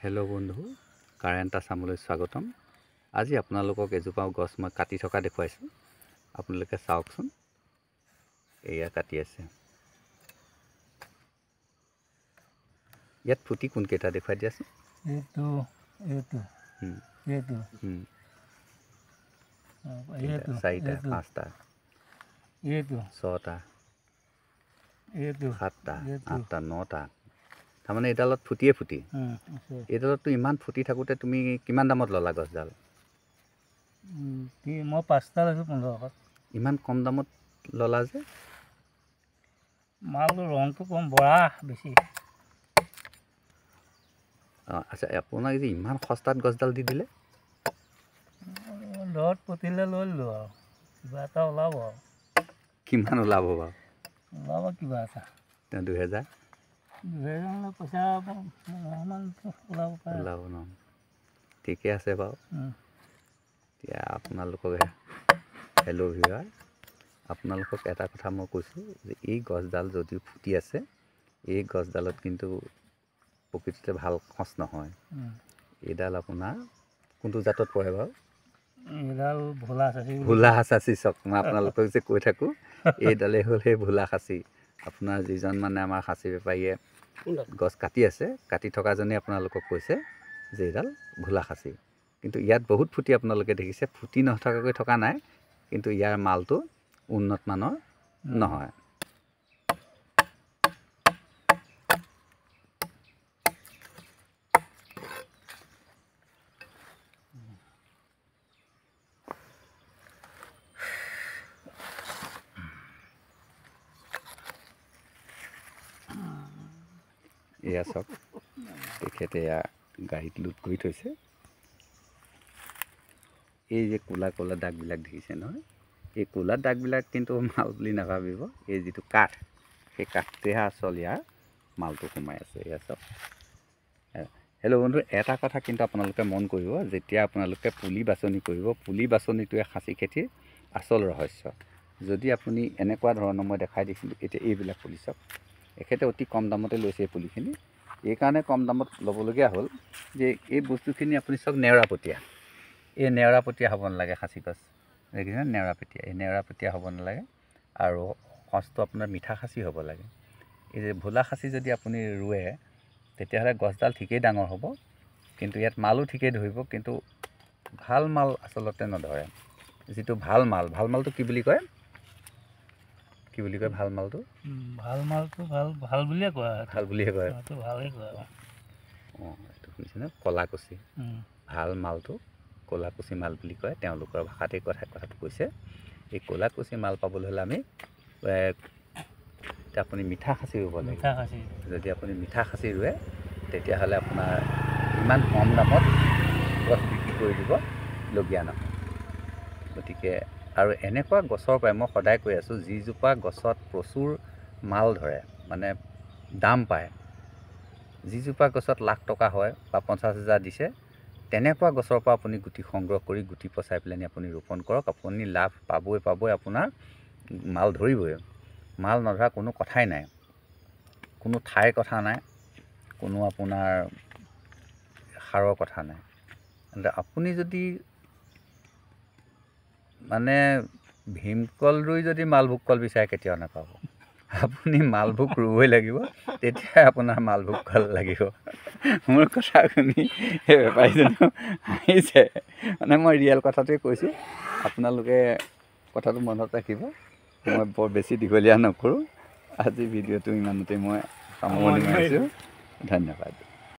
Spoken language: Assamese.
হেল্ল' বন্ধু, কাৰেণ্ট আছামলৈ স্বাগতম। আজি আপোনালোকক এজোপা গছ মই কাটি থকা দেখুৱাইছোঁ। আপোনালোকে চাওকচোন, এয়া কাটি আছে। ইয়াত ফুটি কোনকেইটা দেখুৱাই দিয়াচোন। চাৰিটা, পাঁচটা, ছটা, সাতটা, আঠটা, নটা। তাৰমানে এইডালত ফুটিয়ে ফুটি। এইডালততো ইমান ফুটি থাকোঁতে তুমি কিমান দামত ল'লা গছডাল? মই 5টা লৈছোঁ 1500। ইমান কম দামত ল'লা যে? মালটো ৰংটো কম, বৰা বেছি। আচ্ছা, আপোনাক যে ইমান সস্তাত গছডাল দি দিলে? দৰত পতিলে লৈ ল'লোঁ আৰু কিবা এটা ওলাব আৰু। কিমান ওলাব বাৰু? ওলাব কিবা এটা। 2000? 2000 পইচা ওলাব পাৰে। ওলাব ন? ঠিকে আছে বাৰু। এতিয়া আপোনালোকক হেল্ল' ভিউৱাৰ, আপোনালোকক এটা কথা মই কৈছোঁ যে এই গছডাল যদিও ফুটি আছে, এই গছডালত কিন্তু প্ৰকৃততে ভাল সঁচ নহয়। এইডাল আপোনাৰ কোনটো জাতত পৰে বাৰু? এইডাল ভোলা খাচী। ভোলা খাচী। চাওক, মই আপোনালোকক যে কৈ থাকোঁ, এইডালেই হ'ল সেই ভোলা খাচী। আপোনাৰ যিজন মানে আমাৰ খাচী বেপাৰীয়ে গছ কাটি আছে, কাটি থকাজনে আপোনালোকক কৈছে যে এইডাল ভোলা খাচী। কিন্তু ইয়াত বহুত ফুটি আপোনালোকে দেখিছে, ফুটি নথকাকৈ থকা নাই, কিন্তু ইয়াৰ মালটো উন্নত মানৰ নহয়। এয়া চাওক, তেখেতে এয়া গাড়ীত লোড কৰি থৈছে। এই যে ক'লা ক'লা দাগবিলাক দেখিছে নহয়, এই ক'লা দাগবিলাক কিন্তু মাল বুলি নাভাবিব। এই যিটো কাঠ, সেই কাঠটোহে আচল ইয়াৰ মালটো সোমাই আছে। এয়া চাওক। হেল্ল' বন্ধু, এটা কথা কিন্তু আপোনালোকে মন কৰিব, যেতিয়া আপোনালোকে পুলি বাছনি কৰিব, পুলি বাছনিটোৱে খাচী খেতিৰ আচল ৰহস্য। যদি আপুনি এনেকুৱা ধৰণৰ, মই দেখাই দিছিলোঁ এতিয়া এইবিলাক পুলি চাওক, এখেতে অতি কম দামতে লৈছে এই পুলিখিনি। এইকাৰণে কম দামত ল'বলগীয়া হ'ল যে এই বস্তুখিনি আপুনি চাওক, নেওৰাপতীয়া। এই নেওৰাপতীয়া হ'ব নালাগে খাচী গছ, দেখিছেনে? নেওৰাপতীয়া, এই নেওৰাপতীয়া হ'ব নালাগে। আৰু সঁচটো আপোনাৰ মিঠা খাচী হ'ব লাগে। এই যে ভোলা খাচী যদি আপুনি ৰুৱে, তেতিয়াহ'লে গছডাল ঠিকেই ডাঙৰ হ'ব, কিন্তু ইয়াত মালো ঠিকেই ধৰিব, কিন্তু ভাল মাল আচলতে নধৰে। যিটো ভাল মাল, ভাল মালটো কি বুলি কয়? কি বুলি কয় ভাল মালটো? ভাল মালটো ভাল বুলিয়ে কয়। ভাল বুলিয়ে কয়। ভালেই কয়। অঁ, এইটো শুনিছেনে? ক'লাকুচি। ভাল মালটো ক'লাকুচি মাল বুলি কয়, তেওঁলোকৰ ভাষাতেই কথাটো কৈছে। এই ক'লাকুচি মাল পাবলৈ হ'লে আমি এতিয়া আপুনি মিঠা খাচী ৰুব লাগিব। যদি আপুনি মিঠা খাচী ৰুৱে, তেতিয়াহ'লে আপোনাৰ ইমান কম দামত গছ বিক্ৰী কৰি দিবলগীয়া নহয়। গতিকে আৰু এনেকুৱা গছৰ পৰাই মই সদায় কৈ আছোঁ, যিজোপা গছত প্ৰচুৰ মাল ধৰে, মানে দাম পায়, যিজোপা গছত লাখ টকা হয় বা 50,000 দিছে, তেনেকুৱা গছৰ পৰা আপুনি গুটি সংগ্ৰহ কৰি গুটি পচাই পেলাই আপুনি ৰোপণ কৰক। আপুনি লাভ পাবই, আপোনাৰ মাল ধৰিবই। মাল নধৰা কোনো কথাই নাই, কোনো ঠাইৰ কথা নাই, কোনো আপোনাৰ সাৰৰ কথা নাই। আপুনি যদি মানে ভীমকল ৰুই যদি মালভোগ কল বিচাৰে, কেতিয়াও নাপাব। আপুনি মালভোগ ৰুবই লাগিব, তেতিয়াই আপোনাৰ মালভোগ কল লাগিব। মোৰ কথা শুনি সেই বেপাৰীজনেও হাঁহিছে, মানে মই ৰিয়েল কথাটোৱে কৈছোঁ। আপোনালোকে কথাটো মনত ৰাখিব। মই বৰ বেছি দীঘলীয়া নকৰোঁ। আজি ভিডিঅ'টো ইমানতে মই সামৰণি মাৰিছোঁ। ধন্যবাদ।